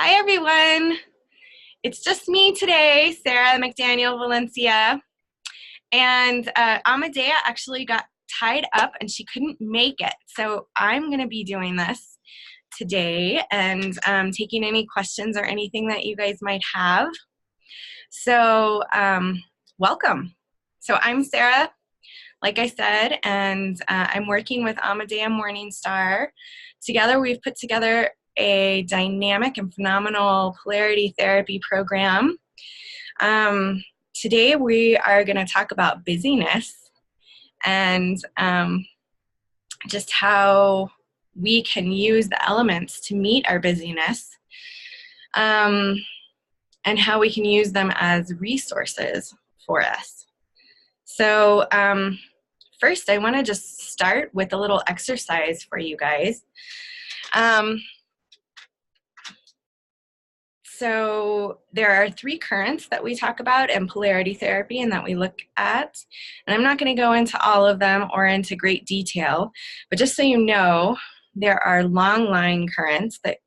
Hi, everyone. It's just me today, Sarah McDaniel Valencia. And Amadea actually got tied up and she couldn't make it. So I'm going to be doing this today and taking any questions or anything that you guys might have. So welcome. So I'm Sarah, like I said, and I'm working with Amadea Morningstar. Together, we've put together a dynamic and phenomenal polarity therapy program. Today, we are going to talk about busyness and just how we can use the elements to meet our busyness, and how we can use them as resources for us. So first, I want to just start with a little exercise for you guys. So there are 3 currents that we talk about in polarity therapy and that we look at. And I'm not going to go into all of them or into great detail, but just so you know, there are long line currents that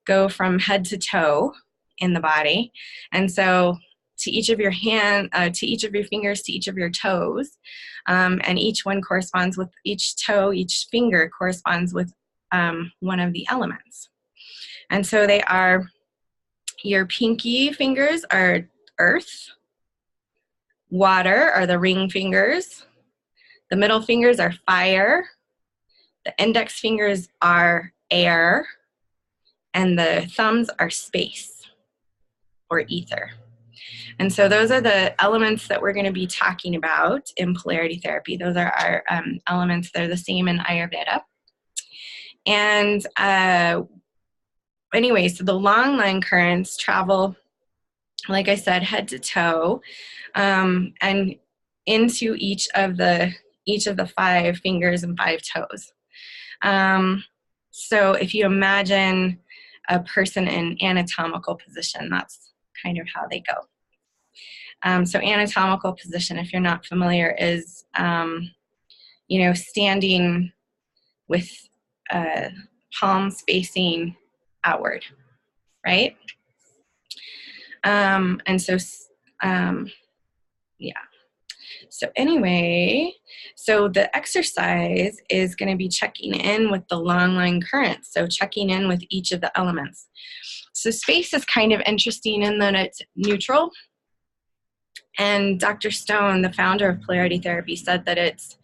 go from head to toe in the body. And so to each of your to each of your fingers, to each of your toes, and each one corresponds with each toe, each finger corresponds with one of the elements. And so they are, your pinky fingers are earth, water are the ring fingers, the middle fingers are fire, the index fingers are air, and the thumbs are space or ether. And so those are the elements that we're going to be talking about in polarity therapy. Those are our elements. They're the same in Ayurveda. And anyway, so the long line currents travel, like I said, head to toe, and into each of the 5 fingers and 5 toes. So if you imagine a person in anatomical position, that's kind of how they go. So anatomical position, if you're not familiar, is standing with palms facing outward, right? And so, yeah. So anyway, so the exercise is going to be checking in with the long line currents. So checking in with each of the elements. So space is kind of interesting in that it's neutral. And Dr. Stone, the founder of Polarity Therapy, said that it's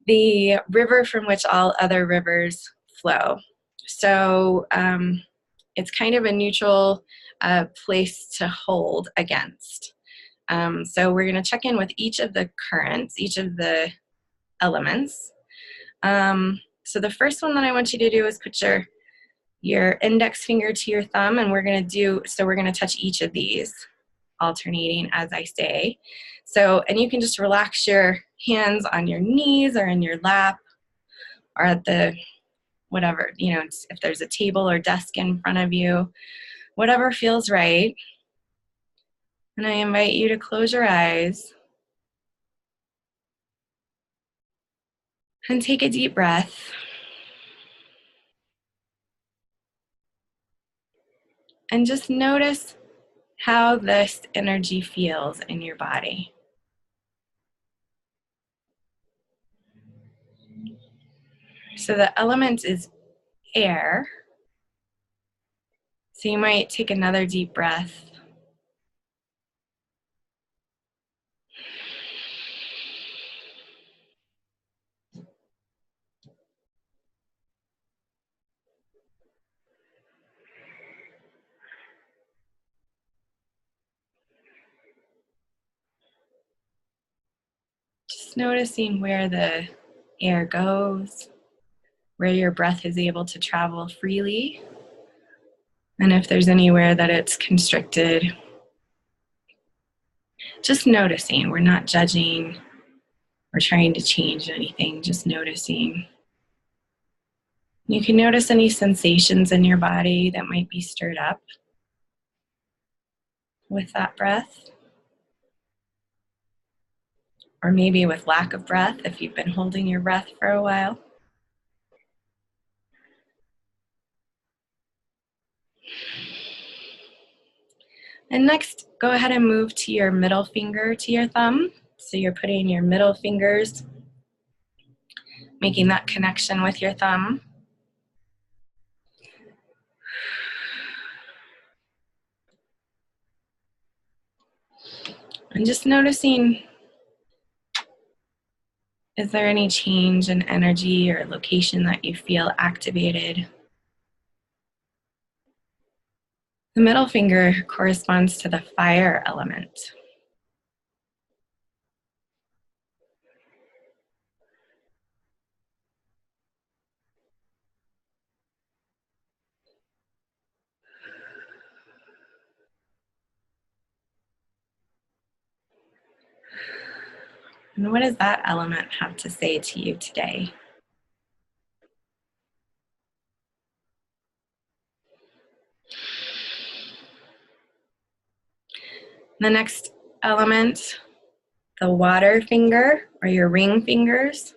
the river from which all other rivers flow. So it's kind of a neutral place to hold against. So we're going to check in with each of the currents, each of the elements. So the first one that I want you to do is put your index finger to your thumb, and we're going to touch each of these, alternating as I say. So, and you can just relax your hands on your knees or in your lap or at the, whatever, if there's a table or desk in front of you, whatever feels right. And I invite you to close your eyes and take a deep breath. And just notice how this energy feels in your body. So the element is air. So you might take another deep breath. Just noticing where the air goes, where your breath is able to travel freely, and if there's anywhere that it's constricted. Just noticing. We're not judging or trying to change anything, just noticing. You can notice any sensations in your body that might be stirred up with that breath. Or maybe with lack of breath if you've been holding your breath for a while. And next, go ahead and move to your middle finger to your thumb. So you're putting your middle fingers, making that connection with your thumb. And just noticing, is there any change in energy or location that you feel activated? The middle finger corresponds to the fire element. And what does that element have to say to you today? The next element, the water finger or your ring fingers,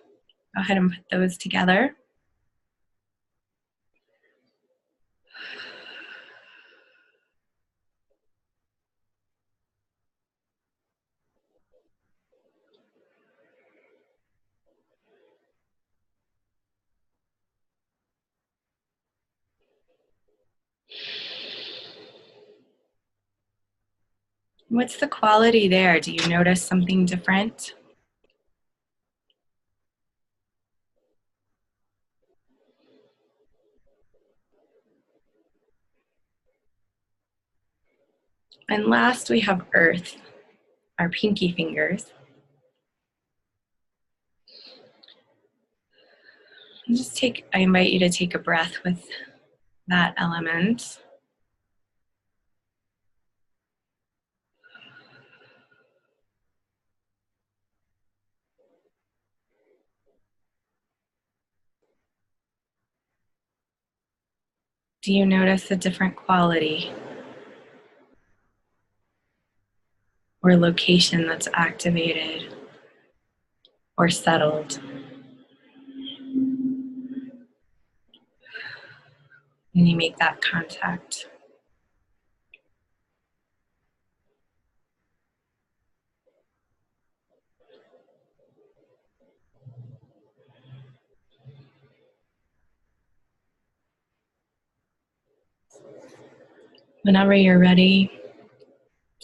go ahead and put those together. What's the quality there? Do you notice something different? And last, we have earth, our pinky fingers. And I invite you to take a breath with that element. Do you notice a different quality or location that's activated or settled? When you make that contact. Whenever you're ready,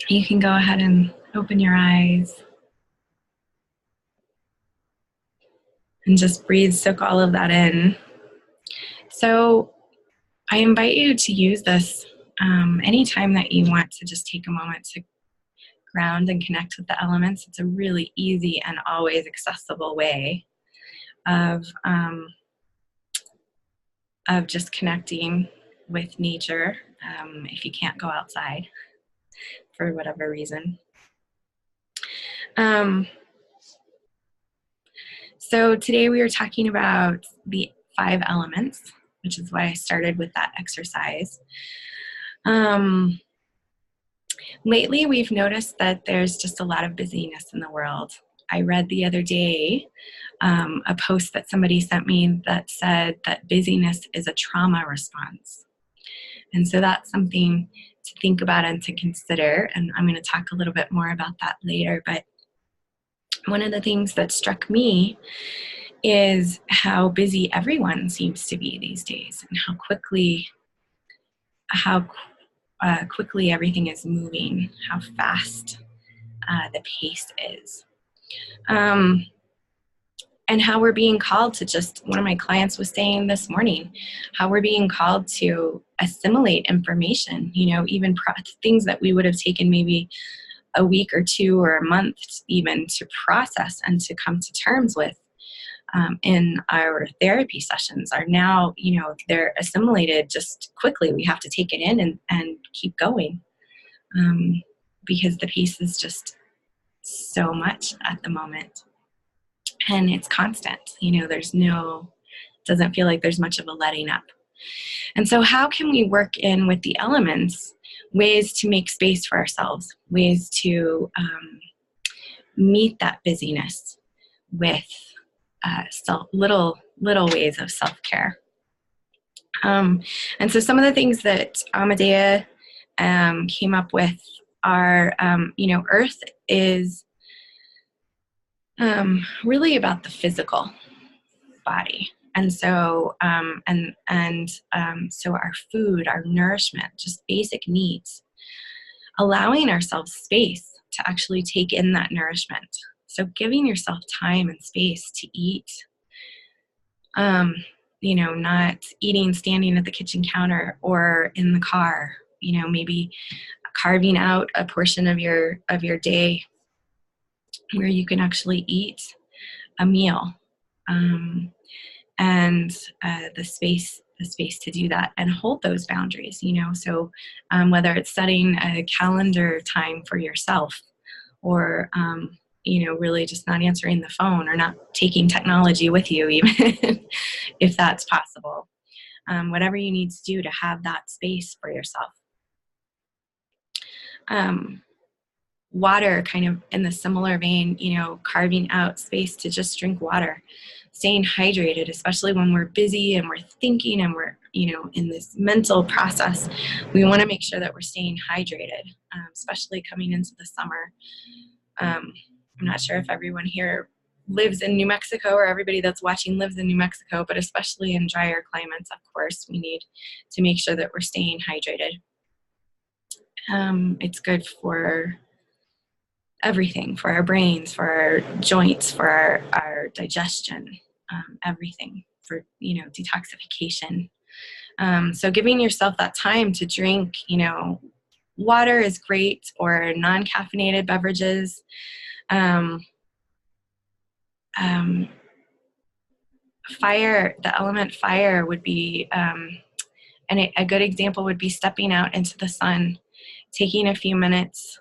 you can go ahead and open your eyes and just breathe, soak all of that in. So I invite you to use this anytime that you want to just take a moment to ground and connect with the elements. It's a really easy and always accessible way of just connecting with nature if you can't go outside for whatever reason. So today we are talking about the 5 elements, which is why I started with that exercise. Lately, we've noticed that there's just a lot of busyness in the world. I read the other day a post that somebody sent me that said that busyness is a trauma response. And so that's something to think about and to consider. And I'm going to talk a little bit more about that later. But one of the things that struck me is how busy everyone seems to be these days, and how quickly everything is moving, how fast the pace is. And how we're being called to one of my clients was saying this morning, how we're being called to assimilate information, even things that we would have taken maybe a week or 2 or a month even to process and to come to terms with in our therapy sessions are now, they're assimilated just quickly. We have to take it in and keep going because the piece is just so much at the moment. And it's constant, doesn't feel like there's much of a letting up. And so how can we work in with the elements, ways to make space for ourselves, ways to meet that busyness with little ways of self-care. And so some of the things that Amadea came up with are, Earth is really about the physical body. And so, so our food, our nourishment, just basic needs, allowing ourselves space to actually take in that nourishment. So giving yourself time and space to eat, not eating standing at the kitchen counter or in the car, maybe carving out a portion of your day where you can actually eat a meal, and the space to do that and hold those boundaries. So whether it's setting a calendar time for yourself, or really just not answering the phone or not taking technology with you, even if that's possible. Whatever you need to do to have that space for yourself. Water, kind of in the similar vein, carving out space to just drink water, staying hydrated, especially when we're busy and we're thinking and we're, in this mental process. We want to make sure that we're staying hydrated, especially coming into the summer. I'm not sure if everyone here lives in New Mexico, or everybody that's watching lives in New Mexico, but especially in drier climates, of course, we need to make sure that we're staying hydrated. It's good for everything, for our brains, for our joints, for our digestion, everything, for, detoxification. So giving yourself that time to drink, water is great, or non-caffeinated beverages. Fire, the element fire would be, and a good example would be stepping out into the sun, taking a few minutes.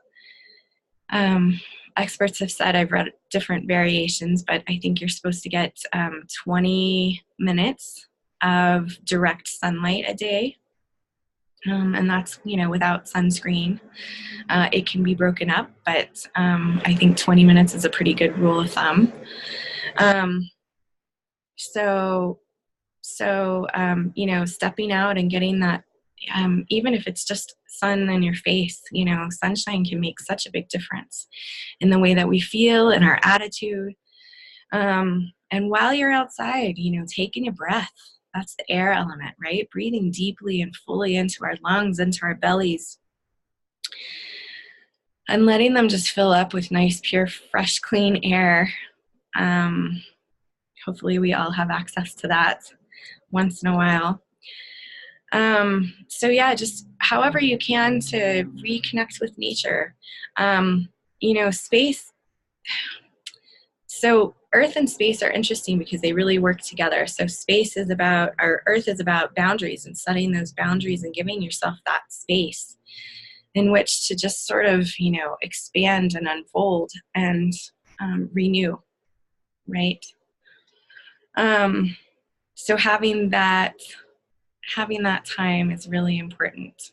Experts have said, I've read different variations, but I think you're supposed to get 20 minutes of direct sunlight a day. And that's, without sunscreen. It can be broken up, but I think 20 minutes is a pretty good rule of thumb. So stepping out and getting that, even if it's just sun in your face, sunshine can make such a big difference in the way that we feel and our attitude. And while you're outside, taking a breath, that's the air element, right? Breathing deeply and fully into our lungs, into our bellies, and letting them just fill up with nice, pure, fresh, clean air. Hopefully we all have access to that once in a while. So yeah, just however you can to reconnect with nature. Space. So Earth and space are interesting because they really work together. So Earth is about boundaries, and setting those boundaries and giving yourself that space in which to just sort of, expand and unfold and renew, right? So having that time is really important.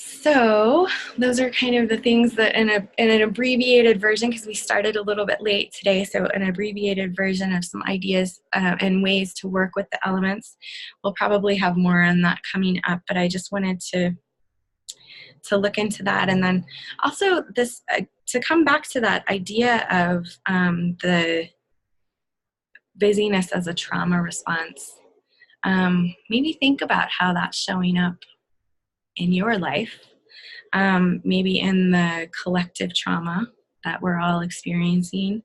So those are kind of the things that in an abbreviated version, because we started a little bit late today, so an abbreviated version of some ideas and ways to work with the elements. We'll probably have more on that coming up, but I just wanted to look into that. And then also this, to come back to that idea of the busyness as a trauma response. Maybe think about how that's showing up in your life, maybe in the collective trauma that we're all experiencing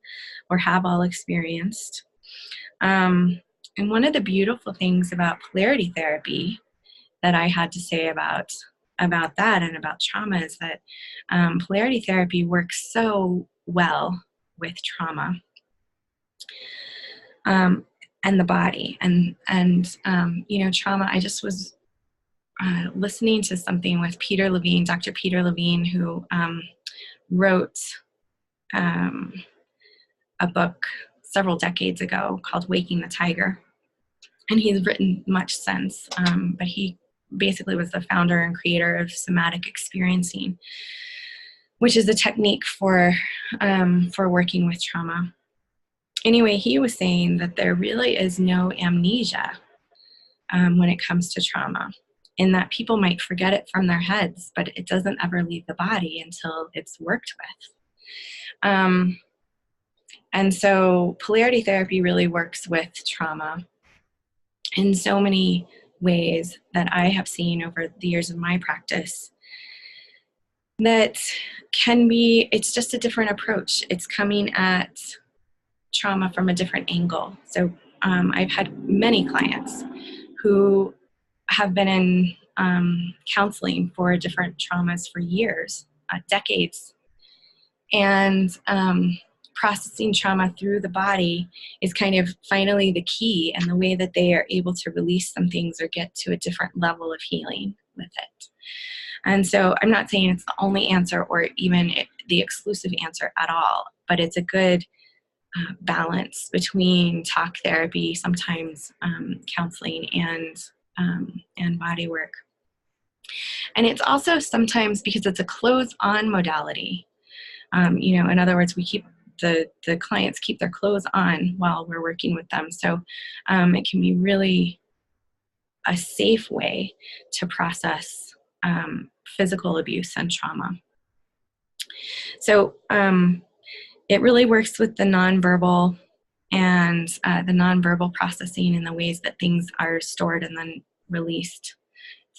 or have all experienced. And one of the beautiful things about polarity therapy that I had to say about that and about trauma is that polarity therapy works so well with trauma. And the body and trauma. I just was listening to something with Dr. Peter Levine, who wrote a book several decades ago called Waking the Tiger. And he's written much since, but he basically was the founder and creator of somatic experiencing, which is a technique for working with trauma. Anyway, he was saying that there really is no amnesia when it comes to trauma, in that people might forget it from their heads, but it doesn't ever leave the body until it's worked with. And so polarity therapy really works with trauma in so many ways that I have seen over the years of my practice. That can be, it's just a different approach. It's coming at trauma from a different angle. So I've had many clients who have been in counseling for different traumas for years, decades. And processing trauma through the body is kind of finally the key, and the way that they are able to release some things or get to a different level of healing with it. And so I'm not saying it's the only answer or even the exclusive answer at all, but it's a good balance between talk therapy, sometimes counseling, and body work. And it's also sometimes, because it's a clothes-on modality, in other words, we keep the clients keep their clothes on while we're working with them. So it can be really a safe way to process physical abuse and trauma. So it really works with the nonverbal and the nonverbal processing and the ways that things are stored and then released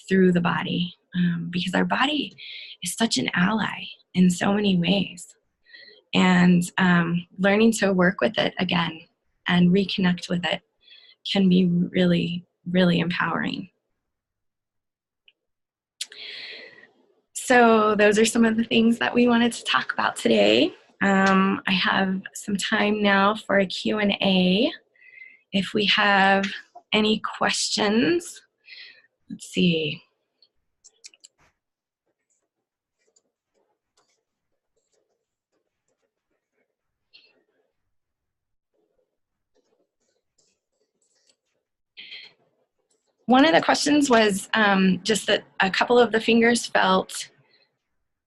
through the body, because our body is such an ally in so many ways. And learning to work with it again and reconnect with it can be really, really empowering. So those are some of the things that we wanted to talk about today. I have some time now for a Q&A. If we have any questions, let's see. One of the questions was just that a couple of the fingers felt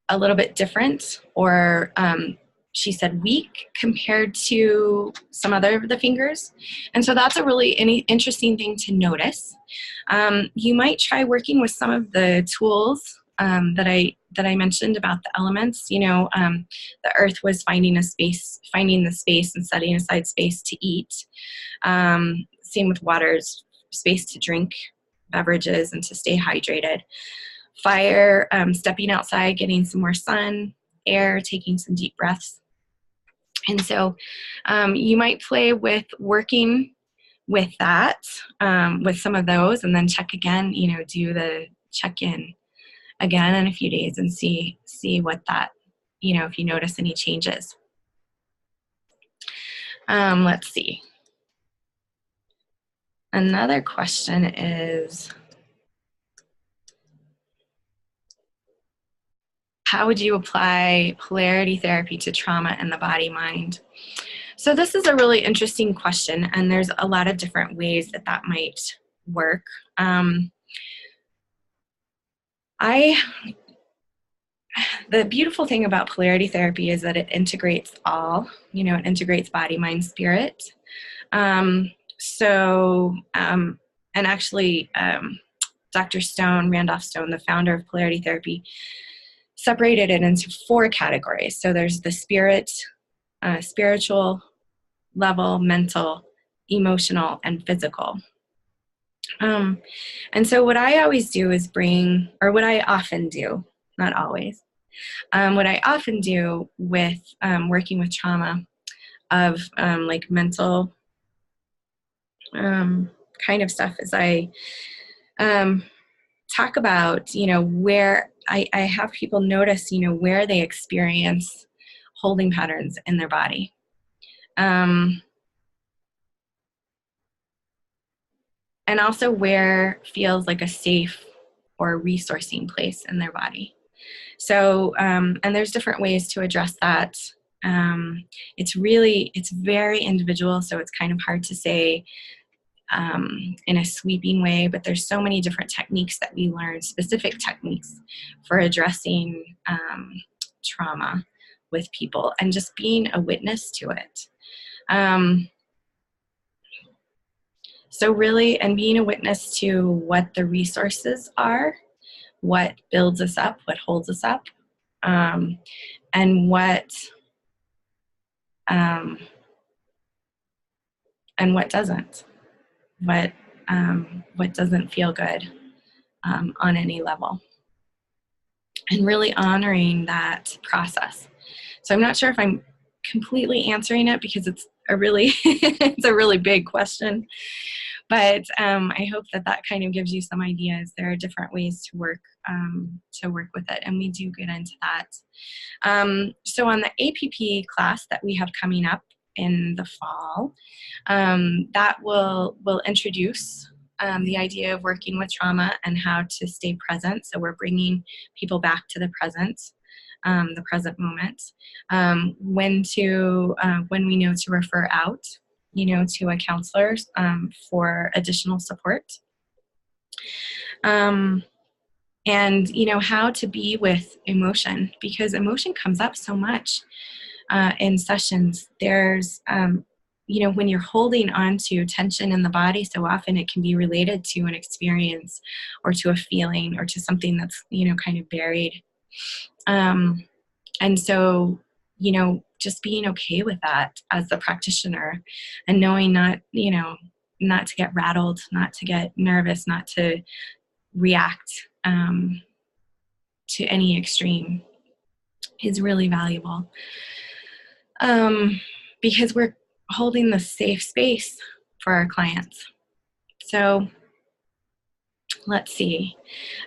a little bit different, or she said weak compared to some other of the fingers. And so that's a really interesting thing to notice. You might try working with some of the tools that I mentioned about the elements. The earth was finding the space and setting aside space to eat. Same with water's space to drink beverages and to stay hydrated. Fire, stepping outside, getting some more sun, air, taking some deep breaths. And so you might play with working with that, with some of those, and then check again, do the check-in again in a few days and see what that, if you notice any changes. Let's see. Another question is, how would you apply polarity therapy to trauma and the body-mind? So this is a really interesting question, and there's a lot of different ways that might work. The beautiful thing about polarity therapy is that it integrates all, it integrates body, mind, spirit. And actually, Dr. Stone, Randolph Stone, the founder of polarity therapy, separated it into 4 categories. So there's the spirit, spiritual level, mental, emotional, and physical. And so what I always do is what I often do, not always, what I often do with working with trauma of like mental kind of stuff is I talk about, where I have people notice, where they experience holding patterns in their body. And also where feels like a safe or resourcing place in their body. So, and there's different ways to address that. It's very individual, so it's kind of hard to say in a sweeping way, but there's so many different techniques that we learn, specific techniques for addressing trauma with people and just being a witness to it. So really, and being a witness to what the resources are, what builds us up, what holds us up, and what um, doesn't, what doesn't feel good on any level, and really honoring that process. So I'm not sure if I'm completely answering it because it's a really it's a really big question, but I hope that that kind of gives you some ideas. There are different ways to work with it, and we do get into that. So on the APP class that we have coming up in the fall, that will introduce the idea of working with trauma and how to stay present. So we're bringing people back to the present moment. When we know to refer out, to a counselor for additional support. And how to be with emotion, because emotion comes up so much in sessions. There's when you're holding on to tension in the body, so often it can be related to an experience or to a feeling or to something that's kind of buried, and so just being okay with that as the practitioner, and knowing not to get rattled, not to get nervous, not to react to any extreme is really valuable, because we're holding the safe space for our clients. So let's see.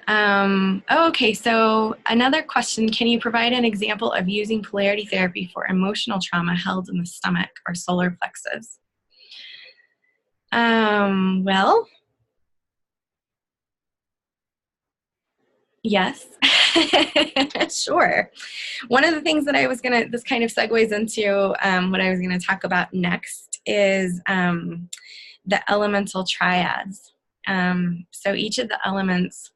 Okay, so another question, can you provide an example of using polarity therapy for emotional trauma held in the stomach or solar plexus? Well, yes, sure. One of the things that this kind of segues into what I was gonna talk about next is the elemental triads. So each of the elements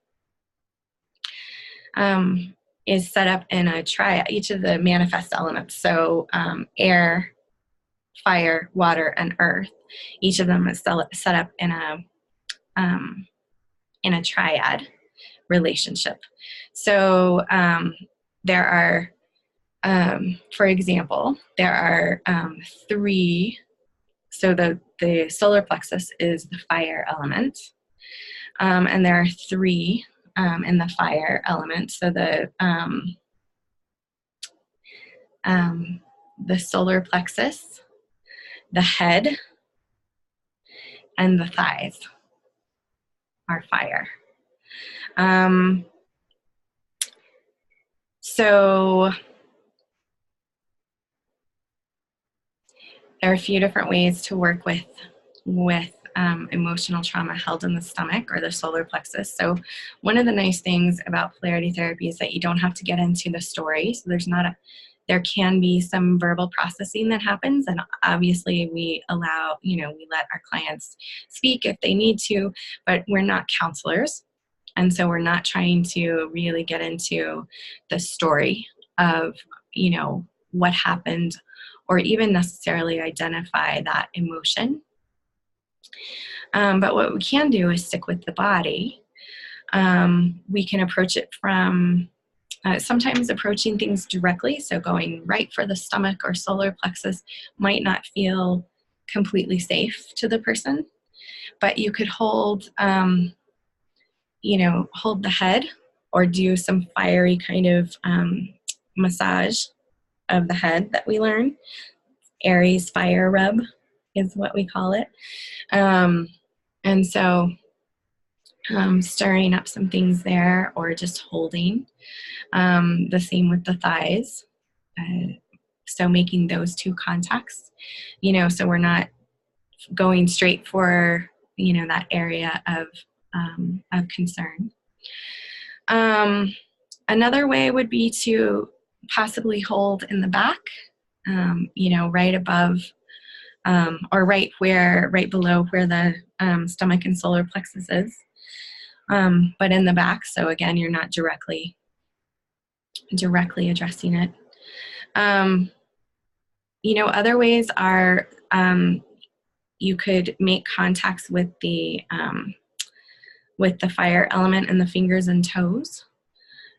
is set up in a triad, each of the manifest elements. So air, fire, water, and earth. Each of them is set up in a triad relationship. So there are, for example, there are three. So the solar plexus is the fire element, and there are three in the fire element. So the solar plexus, the head, and the thighs are fire. So there are a few different ways to work with emotional trauma held in the stomach or the solar plexus. So one of the nice things about polarity therapy is that you don't have to get into the story. So there can be some verbal processing that happens, and obviously we let our clients speak if they need to, but we're not counselors. And so we're not trying to really get into the story of, what happened, or even necessarily identify that emotion. But what we can do is stick with the body. We can approach it from sometimes approaching things directly. So going right for the stomach or solar plexus might not feel completely safe to the person, but you could hold the head, or do some fiery kind of massage of the head that we learn. Aries fire rub is what we call it. And so stirring up some things there, or just holding. The same with the thighs. So making those two contacts, so we're not going straight for, that area of concern. Another way would be to possibly hold in the back, right above, or right below where the stomach and solar plexus is, but in the back. So again, you're not directly addressing it. Other ways are you could make contacts with the fire element in the fingers and toes,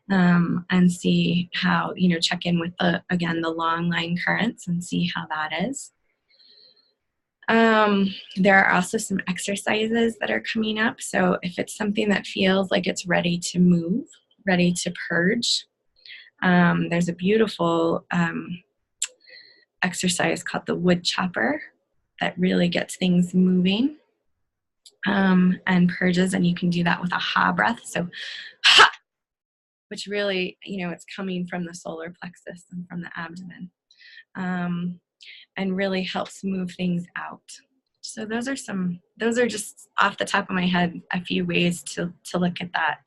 and see how, check in with the long line currents and see how that is. There are also some exercises that are coming up. So if it's something that feels like it's ready to move, ready to purge, there's a beautiful exercise called the wood chopper that really gets things moving and purges. And you can do that with a ha breath. So ha, which really, it's coming from the solar plexus and from the abdomen, and really helps move things out. So those are just off the top of my head, a few ways to look at that.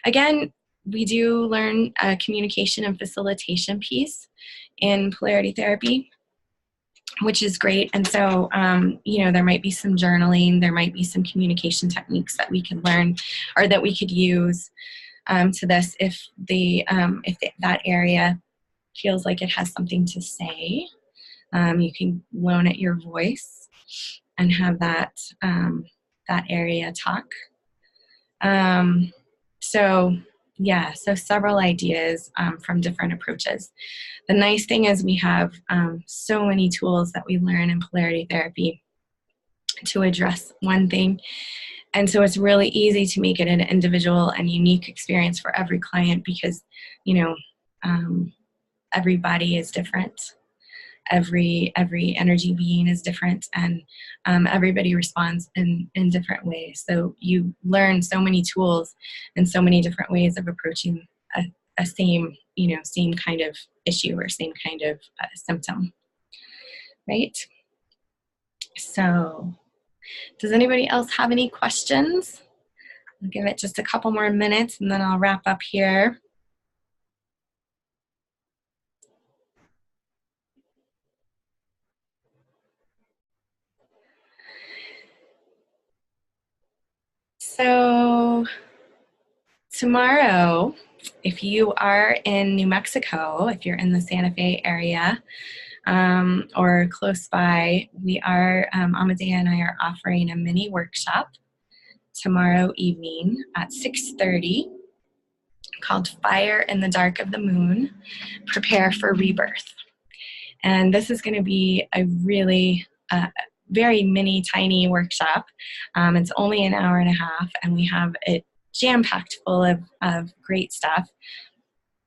Again, we do learn a communication and facilitation piece in polarity therapy, which is great. And so, there might be some journaling, there might be some communication techniques that we can learn or that we could use to this if that area feels like it has something to say. You can loan it your voice and have that area talk. So several ideas from different approaches. The nice thing is we have so many tools that we learn in polarity therapy to address one thing. And so it's really easy to make it an individual and unique experience for every client because, everybody is different. Every energy being is different, and everybody responds in different ways. So you learn so many tools and so many different ways of approaching a same kind of issue or same kind of symptom, right? So does anybody else have any questions? I'll give it just a couple more minutes and then I'll wrap up here. So tomorrow, if you are in New Mexico, if you're in the Santa Fe area or close by, we are, Amadea and I are offering a mini workshop tomorrow evening at 6:30 called Fire in the Dark of the Moon, Prepare for Rebirth. And this is going to be a really very mini, tiny workshop. It's only an hour and a half, and we have it jam-packed full of great stuff.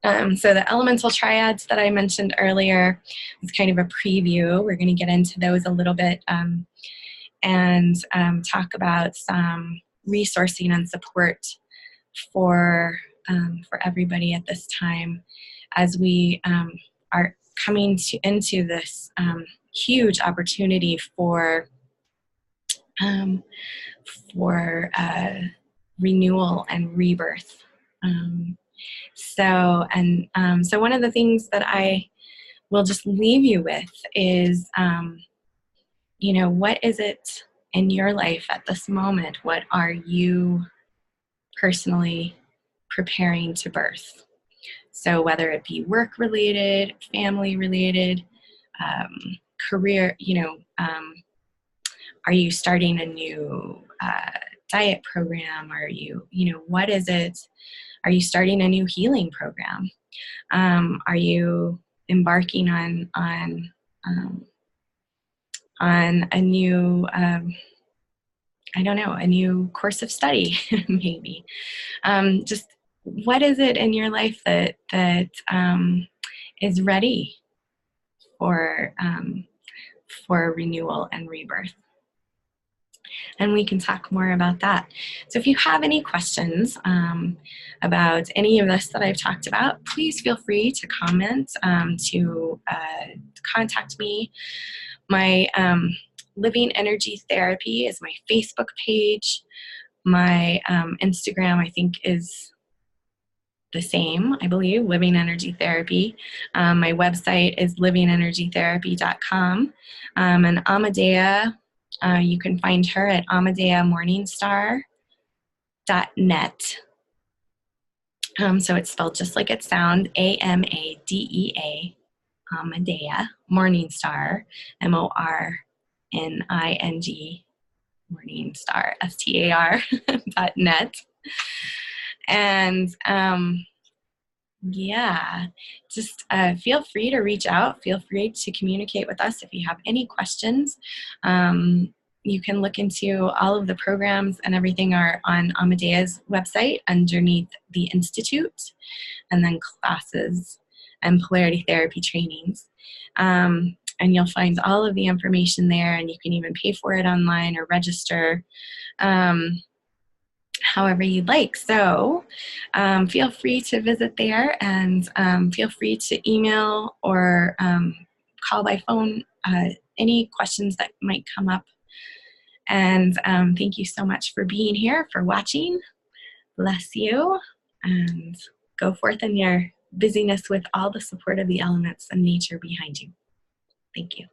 So the elemental triads that I mentioned earlier is kind of a preview. We're going to get into those a little bit and talk about some resourcing and support for everybody at this time as we are coming into this huge opportunity for renewal and rebirth. So one of the things that I will just leave you with is, what is it in your life at this moment? What are you personally preparing to birth? So whether it be work-related, family-related, career, are you starting a new diet program? Are you, what is it? Are you starting a new healing program? Are you embarking on a new, a new course of study, maybe? Just what is it in your life that is ready for renewal and rebirth? And we can talk more about that. So if you have any questions about any of this that I've talked about, please feel free to comment, to contact me. My Living Energy Therapy is my Facebook page. My Instagram, I think, is the same, I believe, Living Energy Therapy. My website is LivingEnergyTherapy.com. And Amadea, you can find her at AmadeaMorningstar.net. So it's spelled just like it sounds, Amadea, Amadea Morningstar, MORNINGSTAR. Morningstar, STAR.net. And yeah, just feel free to reach out. Feel free to communicate with us if you have any questions. You can look into all of the programs and everything are on Amadea's website underneath the Institute, and then classes and Polarity Therapy trainings. And you'll find all of the information there, and you can even pay for it online or register however you'd like. So feel free to visit there, and feel free to email or call by phone any questions that might come up. And thank you so much for being here, for watching. Bless you, and go forth in your busyness with all the support of the elements and nature behind you. Thank you.